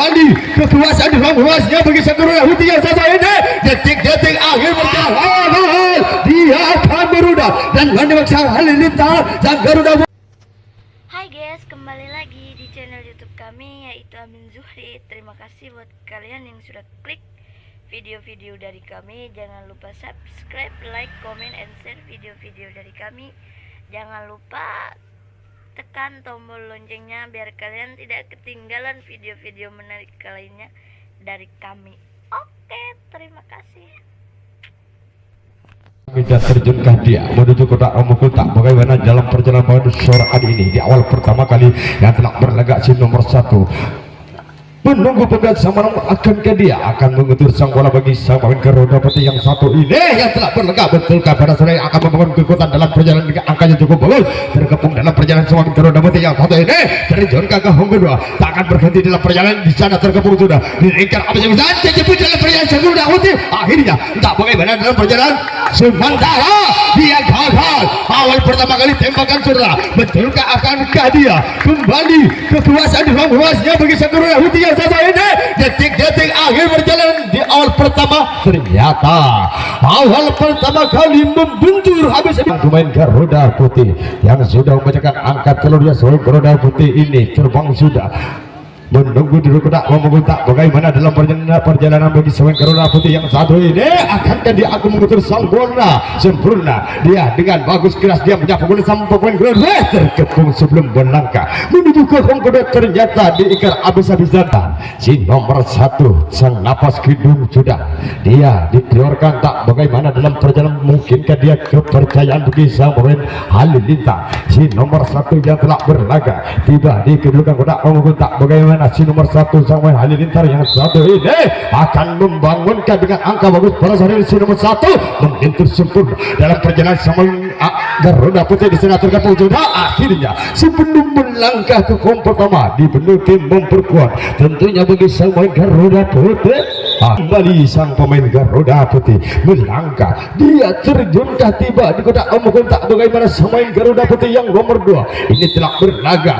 kembali kekuasaan luasnya bagi sang Garuda Putih yang satu ini. Detik-detik akhir berjalan, dia akan berudah dan menembak sang halilintar sang Garuda Putih. Hai guys, kembali lagi di channel YouTube kami yaitu Amin Zuhri. Terima kasih buat kalian yang sudah klik video-video dari kami. Jangan lupa subscribe, like, comment, and share video-video dari kami. Jangan lupa tekan tombol loncengnya biar kalian tidak ketinggalan video-video menarik lainnya dari kami. Oke, terima kasih. Kita terjunkah dia menuju kota Omokul. Tak bagaimana dalam perjalanan menuju sore hari ini di awal pertama kali yang telah berlagak si nomor 1 menunggu pegat sama akankah dia akan mengutur sang bola bagi sang pemain Garuda Putih yang satu ini yang telah berlegak. Betulkah pada sore akan membangun kekuatan dalam perjalanan dengan angkanya cukup bagus terkepung dalam perjalanan sang pemain Garuda Putih yang satu ini terjunkah ke home kedua tak akan berhenti dalam perjalanan di sana terkepung sudah diringkar apa yang bisa terjepit dalam perjalanan sang Garuda Putih. Akhirnya tak bagaimana dalam perjalanan sementara dia gagal awal pertama kali tembakan saudara. Betulkah akankah dia kembali kekuasaan luasnya bagi sang Garuda Putih satu ini. Detik-detik akhir berjalan di awal pertama ternyata awal pertama kali membentur habis pemain Garuda Putih yang sudah membacakan angkat telurnya seorang Garuda Putih ini terbang sudah menunggu di kota Omokul. Tak bagaimana dalam perjalanan bagi seorang Garuda Putih yang satu ini akankah dia akan mengutur sempurna dia dengan bagus keras dia menyapa bola sampai pemain Garuda terkepung sebelum melangkah menuju ke home kedua. Ternyata diikat habis-habisan si nomor 1 sang napas hidung sudah dia dikeluarkan. Tak bagaimana dalam perjalanan mungkinkah dia kepercayaan bagi sang pemain Halilintar si nomor 1 yang telah berlaga tiba di kedudukan kota Omokul. Tak bagaimana si nomor 1 sang pemain Halilintar yang satu ini akan membangunkan dengan angka bagus pada saat ini. Si nomor 1 menyentuh sempurna dalam perjalanan sama Garuda Putih di sana tergabung sudah. Akhirnya sebelum melangkah ke home pertama di benua tim memperkuat tentunya bagi sang pemain Garuda Putih. Kembali sang pemain Garuda Putih melangkah dia terjunkah tiba di kota Omokul. Tak bagaimana sang pemain Garuda Putih yang nomor 2 ini telah berlaga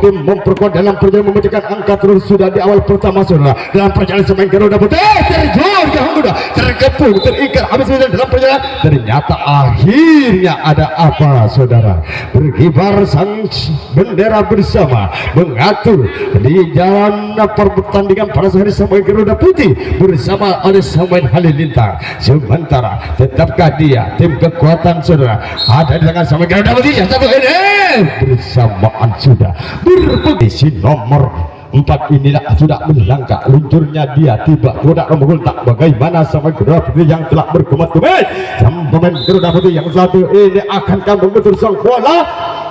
memperkuat dalam perjalanan memecahkan angka terus sudah di awal pertama saudara. Dalam perjalanan sang pemain Garuda Putih terjun ke home terkepung terikat habis dalam perjalanan. Ternyata akhirnya ada apa saudara, berkibar sang bendera bersama mengatur di jalan pertandingan pada hari sang pemain Garuda Putih bersama oleh sang pemain Halilintar. Sementara tetapkah dia tim kekuatan saudara ada di tangan sang pemain Garuda Putih yang satu ini bersamaan sudah berposisi nomor 4 inilah sudah melangkah luncurnya dia tiba kota Omokul. Tak bagaimana sama Garuda Putih yang telah berkumat-kumat sang pemain Garuda Putih yang satu ini akankah mengutur sang bola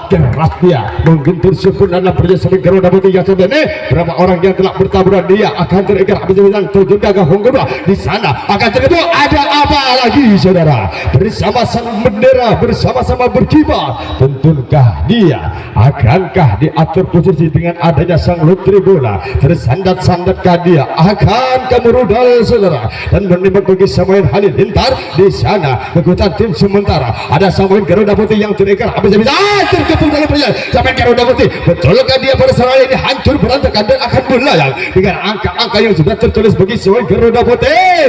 keras dia menggentur sempurna dalam perjalanan sampai Garuda Putih yang sudah ini. Berapa orang yang telah bertaburan dia akan terikat habis-habisan terjun ke home kedua. Di sana akan terjadi ada apa lagi saudara bersama sang bendera bersama-sama berkibar. Tentunkah dia akankah diatur posisi dengan adanya sang lutri bola tersandat-sandatkah dia akan kamu rudal saudara dan menembak bagi sang pemain Halilintar. Di sana kekuatan tim sementara ada sang pemain Garuda Putih yang terikat habis-habisan terkepung dalam perjalanan sampai Garuda Putih. Betulkah dia pada saat ini hancur berantakan dan akan melayang dengan angka-angka yang sudah tertulis bagi seorang Garuda Putih.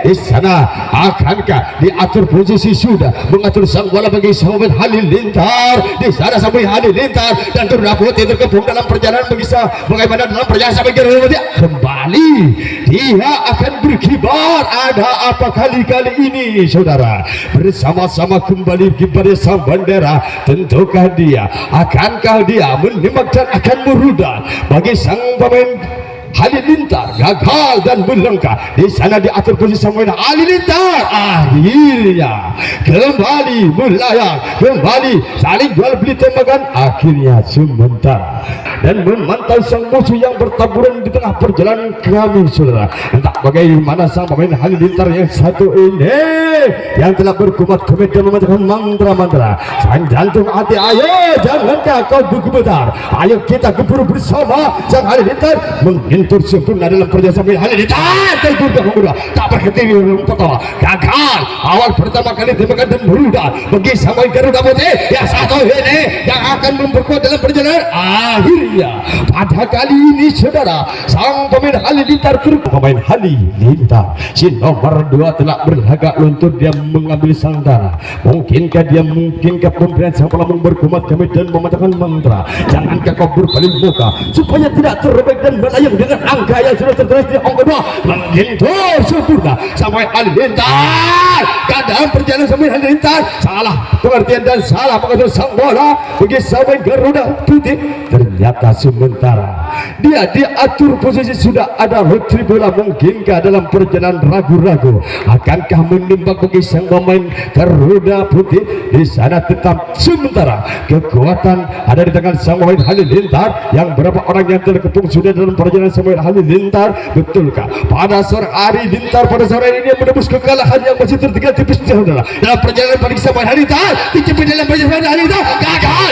Di sana akankah diatur posisi sudah mengatur sang bola bagi sang pemain Halilintar. Di sana sang pemain Halilintar dan Garuda Putih terkepung dalam perjalanan bagi bagaimana dalam perjalanan sampai Garuda Putih kembali dia akan berkibar. Ada apa kali ini saudara bersama-sama kembali kibarnya sang bendera. Tentukah dia akankah dia menembak dan akan merudal bagi sang pemain Halilintar gagal dan melangkah. Di sana diatur posisi sang pemain Halilintar akhirnya kembali melayang kembali saling jual beli tembakan. Akhirnya sementara dan memantau sang musuh yang bertaburan di tengah perjalanan kami saudara. Entah bagaimana sang pemain Halilintar yang satu ini yang telah berkumat-kumit dan memecahkan mantra-mantra sang jantung hati. Ayo jangankah kau bergemetar, ayo kita geburu bersama sang Halilintar mengintai mengentur sempurna dalam perjalanan sampai Halilintar tak berhenti di pertama gagal awal pertama kali tembakan dan Garuda bagi sampai Garuda Putih yang satu ini yang akan memperkuat dalam perjalanan. Akhirnya pada kali ini saudara sang pemain Halilintar pemain Halilintar si nomor 2 telah berlagak luntur, dia mengambil sangkara. Mungkinkah pemberian sang pelamun berkumat kami dan mematakan mantra jangankah kau berpaling muka supaya tidak terlebek dan melayang dengan angka yang sudah tertulis di angka 2 menyentuh sempurna sampai Halilintar. Keadaan perjalanan sampai Halilintar salah pengertian dan salah pengertian sang bola bagi sampai Garuda Putih. Ternyata sementara dia diatur posisi sudah ada retri bola. Mungkinkah dalam perjalanan ragu-ragu akankah menimbang bagi sang pemain Garuda Putih? Di sana tetap sementara kekuatan ada di tangan sang pemain Halilintar. Yang berapa orang yang terkepung sudah dalam perjalanan sang pemain Halilintar? Betulkah pada sore hari Lintar pada sore ini dia menembus kekalahan yang masih tertinggal tipis saudara dalam perjalanan pada sang pemain Halilintar? Dicepit dalam perjalanan Halilintar gagal.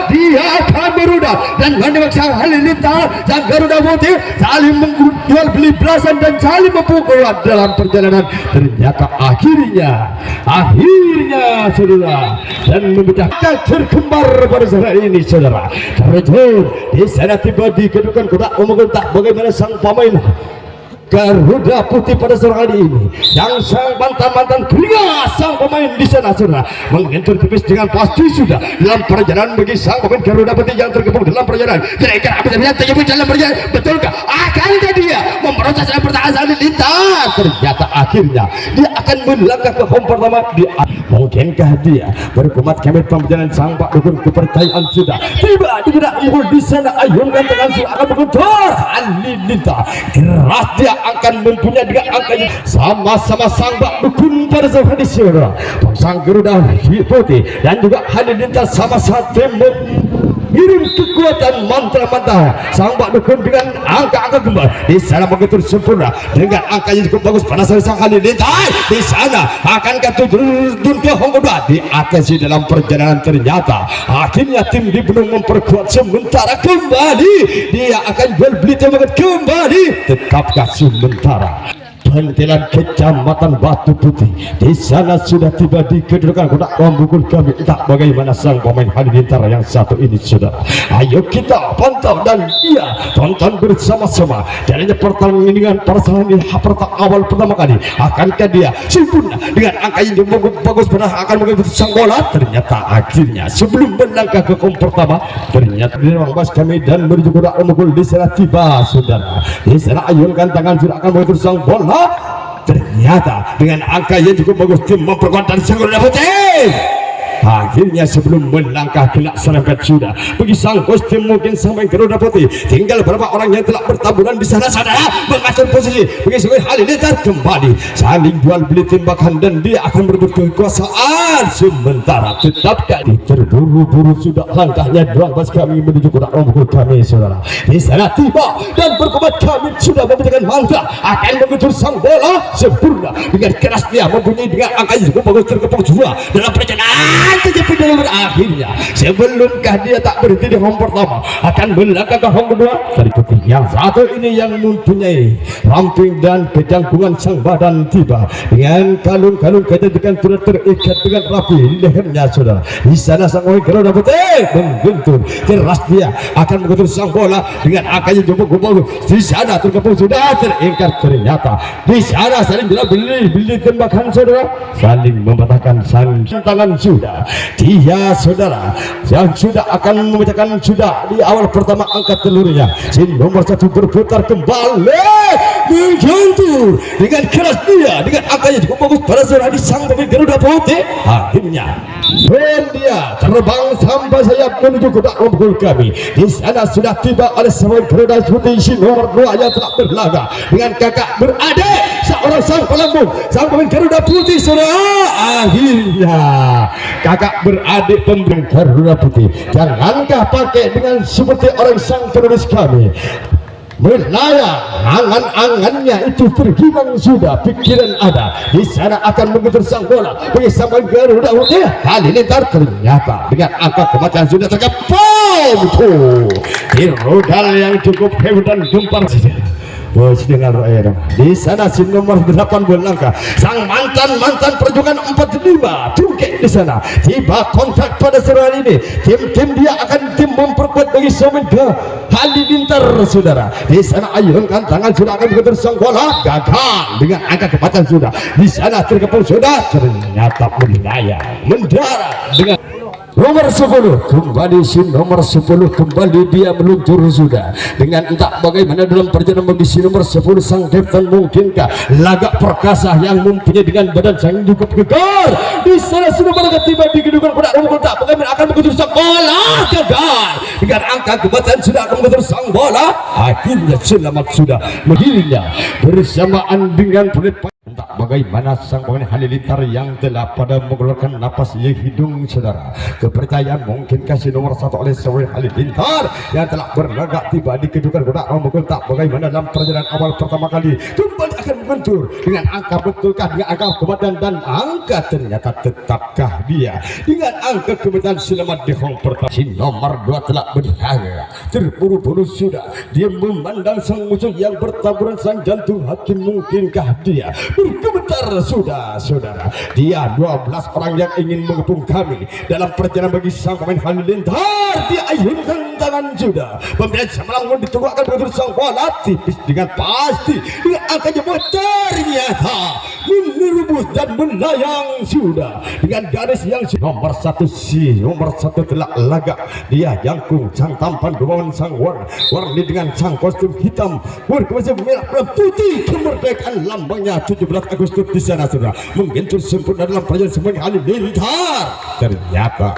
Dia akan berudah dan memaksa Halilintar sang Garuda Putih saling menjual beli belasan dan saling memukul dalam perjalanan. Ternyata akhirnya saudara dan memecahkan terkembar pada saat ini saudara terjun di sana tiba di kedudukan kotak umum tak bagaimana sang pemain Garuda Putih pada sore hari ini yang sang mantan pria sang pemain di sana saudara mengentur tipis dengan pasti sudah dalam perjalanan bagi sang pemain Garuda Putih yang terkepung dalam perjalanan. Kira-kira apa-apa terjadi dalam perjalanan? Betulkah akankah dia memberontak dalam pertahanan Halilintar? Ternyata akhirnya dia akan melangkah ke home pertama. Mungkinkah dia berkumat kami perjalanan sang Pak Dukun kepercayaan sudah tiba di gerak mukul di sana ayunkan tangan sudah akan menguntur Halilintar. Keras dia akan mempunyai dengan angkanya sama-sama sang Pak Dukun pada saat ini saudara sang Garuda Putih dan juga Halilintar sama-sama mengirim kekuatan mantra-mantra sang Pak Dukun dengan angka-angka kembali di sana begitu sempurna dengan angkanya cukup bagus pada saat sang Halilintar. Di sana akankah turun ke Hongkoda di atas dalam perjalanan. Ternyata akhirnya tim di Benung memperkuat sementara kembali dia akan jual beli tembakan kembali. Tetapkah sementara Pentilan Kecamatan Batu Putih di sana sudah tiba di kedudukan kotak memukul kami tak bagaimana sang pemain Halilintar yang satu ini saudara. Ayo kita pantau dan tonton bersama-sama jalannya pertandingan persaingan di awal pertama kali. Akankah dia sempurna dengan angka yang bagus pada akan mengikuti sang bola? Ternyata akhirnya sebelum melangkah ke kom pertama ternyata di ruang bas kami dan menuju kotak memukul di sana tiba saudara. Di sana ayunkan tangan sudah akan mengikuti sang bola. Ternyata dengan angka yang cukup bagus tim memperkuat dan sang Garuda Putih. Akhirnya sebelum melangkah kena serempet sudah bagi sang kostum mungkin sampai Garuda Putih tinggal berapa orang yang telah bertaburan di sana saudara mengatur posisi bagi sampai Halilintar kembali saling jual beli tembakan dan dia akan berebut kekuasaan. Sementara tetap kali terburu-buru sudah langkahnya ruang bas kami menuju kotak memukul kami saudara. Di sana tiba dan berkumat kami sudah memecahkan mantra akan mengejar sang bola sempurna dengan keras dia mempunyai dengan angka yang cukup bagus terkepung juga dalam perjalanan. Tetapi dalam akhirnya sebelumkah dia tak berhenti di home pertama akan melangkah ke home kedua. Dari putih yang satu ini yang mempunyai ramping dan kejangkungan sang badan tiba dengan kalung-kalung kecantikan sudah terikat dengan rapi di lehernya saudara. Di sana sang Garuda Putih menggentur keras dia akan menggentur sang bola dengan angkanya cukup bagus. Di sana terkepung sudah terikat. Ternyata di sana saling beli tembakan saudara saling mematahkan sang tangan sudah. Dia saudara yang sudah akan memecahkan sudah di awal pertama angkat telurnya si nomor 1 berputar kembali menjentur dengan keras dia dengan angkanya cukup bagus pada saat di sang pemain Garuda Putih. Akhirnya dia terbang sampai sayap menuju kotak memukul kami. Di sana sudah tiba oleh sang Garuda Putih si nomor 2 yang telah berlaga dengan kakak beradik seorang sang pelambung sang pemain Garuda Putih saudara. Akhirnya kakak beradik pembeli Garuda Putih jangankah pakai dengan seperti orang sang penulis kami melayang, angan-angannya itu terhilang sudah, pikiran ada di sana akan mengejar sang bola bersama Garuda Putih Halilintar. Ternyata dengan angka kematian sudah terkepung tuh di rudal yang cukup hebat dan gempar saja. Bos dengan roer di sana si nomor 8 Belangka, sang mantan perjuangan 45 Tungkek di sana tiba kontak pada serangan ini. Tim dia akan tim memperkuat bagi Samudra Halilintar saudara. Di sana ayunkan tangan sudah akan begitu sang bola gagal dengan angka kepatan sudah di sana terkepung sudah. Ternyata melayang mendarat dengan nomor 10 kembali si nomor 10 kembali dia meluncur sudah dengan entah bagaimana dalam perjalanan bagi si nomor 10 sang kapten. Mungkinkah lagak perkasa yang mempunyai dengan badan sang cukup gegar di sana sudah mereka tiba di kedudukan pada umur tak bagaimana akan mengejar sang bola gagal dengan angka kebatan sudah akan mengejar sang bola. Akhirnya selamat sudah berdirinya bersamaan dengan pelit. Entah bagaimana sang pemain Halilintar yang telah pada mengeluarkan napas di hidung saudara. Kepercayaan mungkin kasih nomor 1 oleh seorang Halilintar yang telah berlagak tiba di kedudukan kotak memukul tak bagaimana dalam perjalanan awal pertama kali kembali akan menguntur dengan angka betulkah dengan angka kematian dan angka ternyata tetapkah dia dengan angka kematian selamat di hong pertama. Si nomor 2 telah berharga terburu-buru sudah dia memandang sang musuh yang bertaburan sang jantung hakim. Mungkinkah dia bergemetar sudah saudara. Dia 12 orang yang ingin mengepung kami dalam perjalanan bagi sang pemain Halilintar. Dia ayunkan tangan sudah pembelian semalam ditunggu akan begitu sang bola tipis dengan pasti dengan angka jemput ternyata menerubus dan melayang sudah dengan garis yang nomor 1 si nomor 1 telah lagak dia jangkung sang tampan berbawan sang warni dengan sang kostum hitam berkemasih merah dan putih kemerdekaan lambangnya 17 Agustus di sana sudah menggencur sempurna dalam perjalanan semuanya Halilintar. Ternyata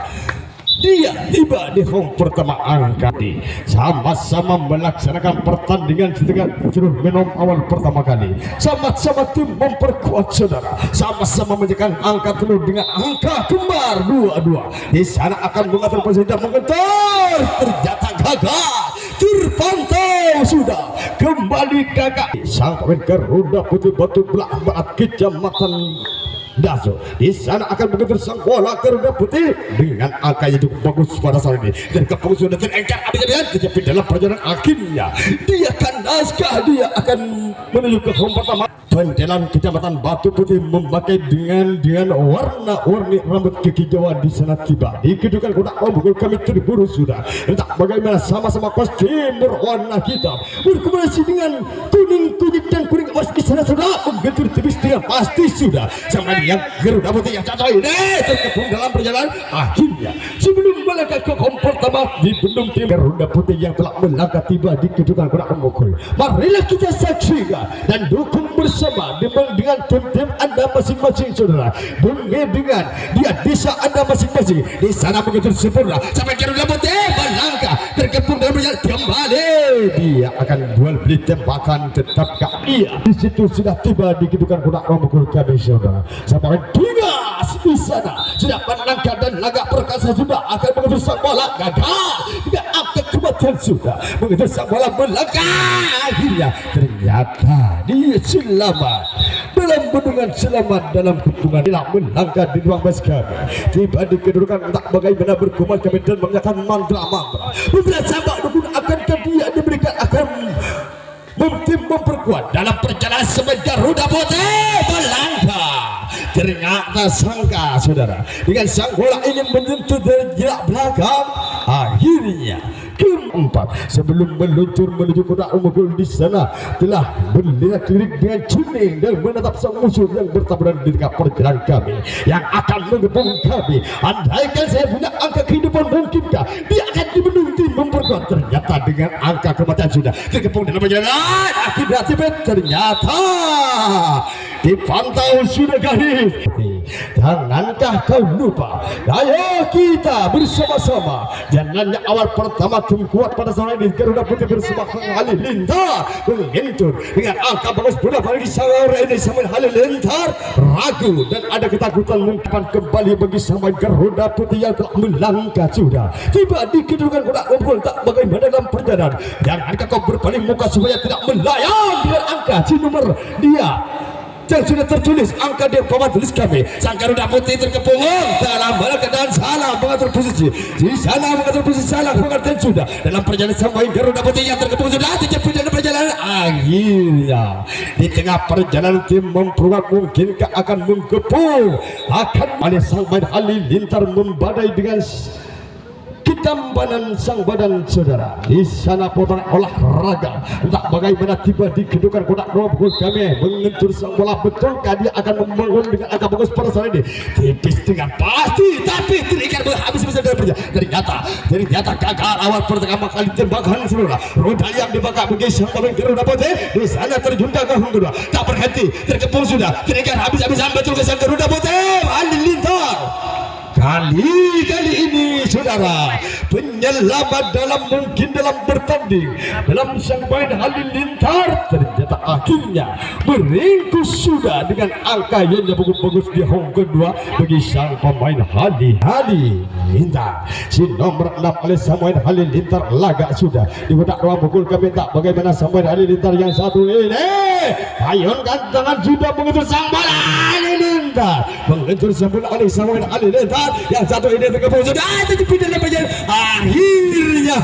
dia tiba di hong pertama angka di sama-sama melaksanakan pertandingan setelah suruh minum awal pertama kali sama-sama tim memperkuat saudara sama-sama menjaga angka penuh dengan angka kembar 22 di sana akan mengatur posisi dan mengentor ternyata gagal terpantau sudah kembali gagal sang pemain Garuda Putih Batu Belah Kecamatan Daso. Di sana akan begitu sang bola Garuda Putih dengan angka yang cukup bagus pada saat ini dan kepung sudah terengkar abis-abisan tetapi dalam perjalanan akhirnya dia kandaskah dia akan menuju ke home pertama. Pentelan Kecamatan Batu Putih memakai dengan warna-warni rambut kekijauan di sana tiba di kedudukan kotak pemukul kami terburu sudah entah bagaimana sama-sama kostum berwarna hitam berkombinasi dengan kuning dan kuning emas di sana sudah menggentur tipis dengan pasti sudah sama yang Garuda Putih yang cocok ini terkepung dalam perjalanan akhirnya sebelum melangkah ke home pertama di bendung tim Garuda Putih yang telah melangkah tiba di kedudukan kotak pemukul. Marilah kita saksikan dan dukung bersama dengan tim-tim anda masing-masing saudara dengan dia desa anda masing-masing di sana begitu sempurna sampai Garuda Putih melangkah terkepung dalam perjalanan kembali dia akan jual beli tembakan tetapkah dia di situ sudah tiba di kedudukan kotak pemukul kami saudara sampai Dinas di sana sudah menangkap dan lagak perkasa sudah akan begitu sang bola gagal tidak angkat kematian sudah begitu sang bola melangkah akhirnya ternyata dia selamat dalam bendungan selamat dalam kepungan tidak melangkah di ruang bas kami tiba di kedudukan tak bagaimana berkumpul kami dan mengakan mantra-mantra beberapa sahabat dukun akankah dia diberikan akan tim memperkuat dalam perjalanan sebagai Garuda Putih melangkah ternyata sangka saudara dengan sang bola ingin menyentuh dari jarak belakang akhirnya keempat sebelum meluncur menuju kotak umum di sana telah berlirik-lirik dengan kuning dan menatap sang musuh yang bertaburan di tengah perjalanan kami yang akan mengepung kami. Andaikan saya punya angka kehidupan mungkinkah dia akan dibendung tim memperkuat ternyata dengan angka kematian sudah terkepung dalam perjalanan akhirnya ternyata dipantau sudah garis Jangankah kau lupa? Ayo kita bersama-sama. Jalannya awal pertama tim kuat pada sore ini Garuda Putih bersama Kang Halilintar mengentur dengan angka bagus bola bagi sore ini sampai Halilintar ragu dan ada ketakutan mengumpan kembali bagi sampai Garuda Putih yang telah melangkah sudah tiba di kedudukan kotak kumpul tak bagaimana dalam perjalanan. Jangankah kau berpaling muka supaya tidak melayang dengan angka si nomor dia yang sudah tertulis angka di bawah tulis kami. Sang Garuda Putih terkepung dalam keadaan salah mengatur posisi di sana, mengatur posisi salah pengertian sudah dalam perjalanan sampai Garuda Putih yang terkepung sudah terjepit dalam perjalanan. Akhirnya di tengah perjalanan tim memperkuat mungkinkah akan mengepung akan oleh sang main Halilintar membadai dengan ketambanan sang badan saudara. Di sana potongan olahraga entah bagaimana tiba di kedudukan kotak robot kami mengentur sang bola. Betulkah dia akan membangun dengan angka bagus pada saat ini? Tipis dengan pasti tapi terikat habis bisa dari perjalanan. Ternyata gagal awal pertama kali tembakan saudara. Roda yang dibakar bagi sang pemain Garuda Putih di sana terjun ke gawang kedua tak berhenti terkepung sudah terikat habis-habisan betul ke sang Garuda Putih Halilintar. Kali ini saudara penyelamat dalam bertanding dalam sang main Halilintar ternyata akhirnya meringkus sudah dengan angka yang bagus di home kedua bagi sang pemain Halilintar. Si nomor 6 oleh sang main Halilintar laga sudah di kotak ruang pukul kami tak bagaimana sang main Halilintar yang satu ini ayunkan tangan sudah mengejar sang bola Halilintar mengejar sang bola oleh sang main Halilintar yang satu ini terkepung sudah terjepit dalam perjalanan. Akhirnya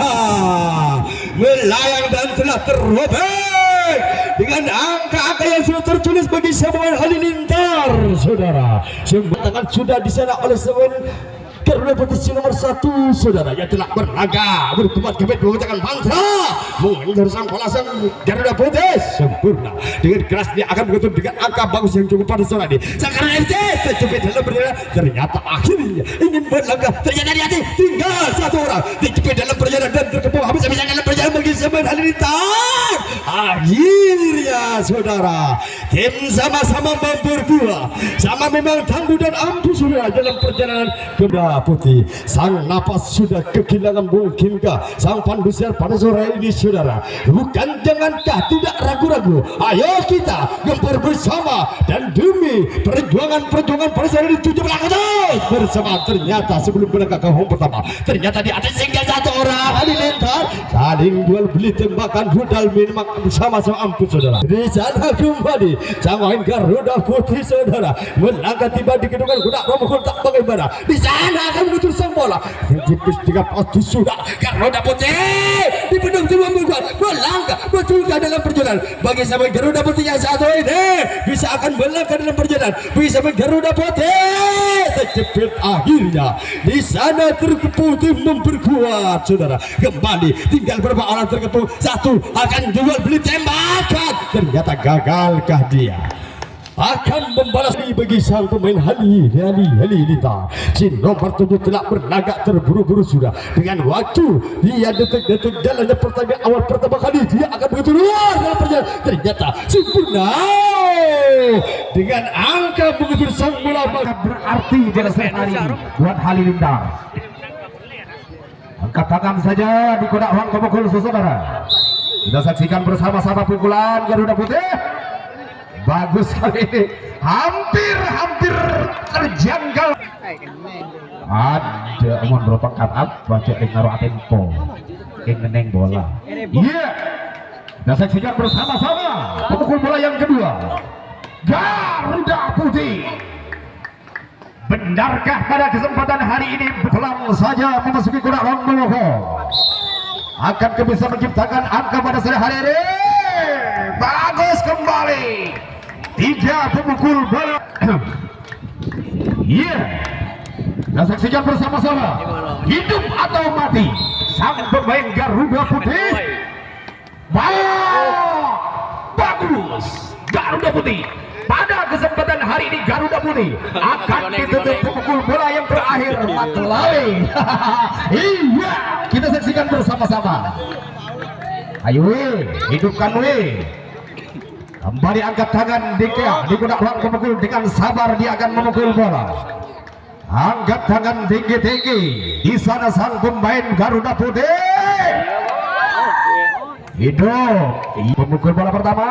melayang dan telah terrobek dengan angka-angka yang sudah tertulis bagi pemain Halilintar saudara. Semua tangan sudah di sana oleh pemain Garuda Putih nomor 1 saudara yang telah berlaga berkuat kebet menggunakan mantra mengejar sang bola sang Garuda Putih sempurna dengan keras dia akan begitu dengan angka bagus yang cukup pada sore ini. Sang Garuda Putih terjepit dalam perjalanan ternyata akhirnya ingin berlaga ternyata di hati tinggal satu orang terjepit dalam perjalanan dan terkepung habis-habisan dalam perjalanan bagi pemain Halilintar. Akhirnya saudara tim sama-sama memperkuat sama memang tangguh dan ampuh saudara dalam perjalanan Garuda Putih. Sang napas sudah kehilangan mungkinkah sang pandusiar pada sore ini saudara? Bukan jangankah tidak ragu-ragu? Ayo kita gempur bersama dan demi perjuangan pada sore ini 17 bersama. Ternyata sebelum berangkat ke home pertama ternyata di atas hingga satu orang Halilintar saling jual beli tembakan budal memang sama-sama ampuh saudara. Di sana kembali sang main Garuda Putih saudara melangkah tiba di kedudukan kotak nomor tak bagaimana di sana akan menutur sang bola tipis dengan pasti sudah Garuda Putih di penduk tim membuat melangkah betulkah dalam perjalanan bagi sampai Garuda Putih yang satu ini bisa akan melangkah dalam perjalanan bisa sampai Garuda Putih terjepit. Akhirnya di sana terkepung tim memperkuat saudara kembali tinggal berapa orang terkepung satu akan jual beli tembakan ternyata gagalkah dia akan membalas bagi sang pemain Halilintar. Si nomor 7 telah berlagak terburu-buru sudah dengan waktu dia detik-detik jalannya pertandingan awal pertama kali dia akan begitu luar dalam perjalanan ternyata sempurna dengan angka begitu sang bola berarti pada saat hari ini buat Halilintar. Angkat tangan saja di kotak ruang pemukul saudara. Kita saksikan bersama-sama pukulan Garuda Putih. Bagus kali ini, hampir terjangkau. Ada omong berapa cut baca naruh tempo, ngeneng bola. Iya, kita saksikan bersama-sama pemukul bola yang kedua, Garuda Putih. Benarkah pada kesempatan hari ini pelan saja memasuki kotak ruang pemukul akan bisa menciptakan angka pada sore hari ini? Bagus kembali. 3 pemukul bola. Iya. Kita saksikan bersama-sama. Hidup atau mati sang pemain Garuda Putih. Bagus. Garuda Putih. Pada kesempatan hari ini Garuda Putih akan ditutup pemukul bola yang terakhir Matlali. Iya. Kita saksikan bersama-sama. Ayo hidupkan Kembali angkat tangan Dika, digunakan memukul dengan sabar, dia akan memukul bola. Angkat tangan tinggi-tinggi. Di sana sang pemain Garuda Putih. Hidup. Pemukul bola pertama.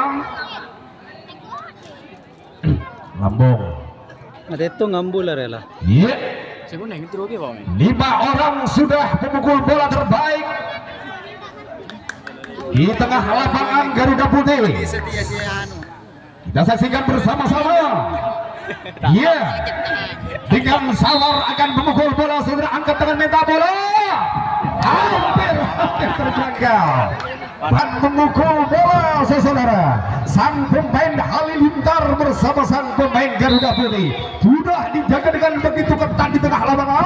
Lambung. Ada itu ngambul lah. Iya. Segunda yang itu 5 orang sudah pemukul bola terbaik di tengah lapangan Garuda Putih. Kita saksikan bersama-sama. Iya, dengan sabar akan memukul bola. Saudara angkat tangan minta bola. Hampir terjangkau dan memukul bola saudara. Sang pemain Halilintar bersama sang pemain Garuda Putih sudah dijaga dengan begitu ketat di tengah lapangan.